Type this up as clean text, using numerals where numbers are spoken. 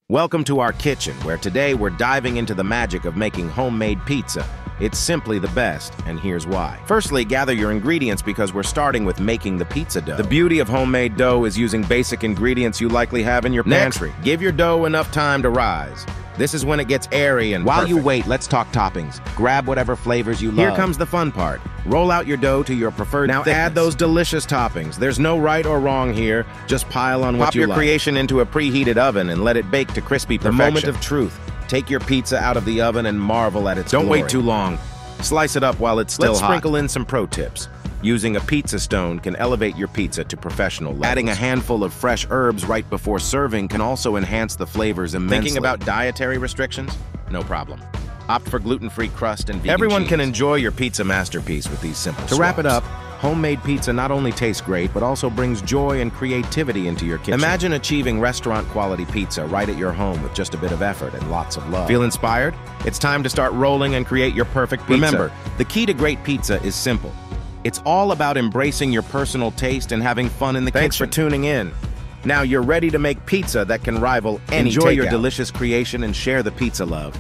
Welcome to our kitchen, where today we're diving into the magic of making homemade pizza. It's simply the best, and here's why. Firstly, gather your ingredients because we're starting with making the pizza dough. The beauty of homemade dough is using basic ingredients you likely have in your pantry. Next, give your dough enough time to rise. This is when it gets airy and While perfect. you wait, let's talk toppings. Grab whatever flavors you love. Here comes the fun part. Roll out your dough to your preferred thickness. Add those delicious toppings. There's no right or wrong here. Just pile on what you like. Pop your creation into a preheated oven and let it bake to crispy perfection. The moment of truth. Take your pizza out of the oven and marvel at its glory. Don't wait too long. Slice it up while it's still hot. Let's sprinkle in some pro tips. Using a pizza stone can elevate your pizza to professional levels. Adding a handful of fresh herbs right before serving can also enhance the flavors immensely. Thinking about dietary restrictions? No problem. Opt for gluten-free crust and vegan Everyone cheese. can enjoy your pizza masterpiece with these simple To wrap it up, homemade pizza not only tastes great, but also brings joy and creativity into your kitchen. Imagine achieving restaurant-quality pizza right at your home with just a bit of effort and lots of love. Feel inspired? It's time to start rolling and create your perfect pizza. Remember, the key to great pizza is simple. It's all about embracing your personal taste and having fun in the kitchen. Thanks for tuning in. Now you're ready to make pizza that can rival any takeout. Enjoy your delicious creation and share the pizza love.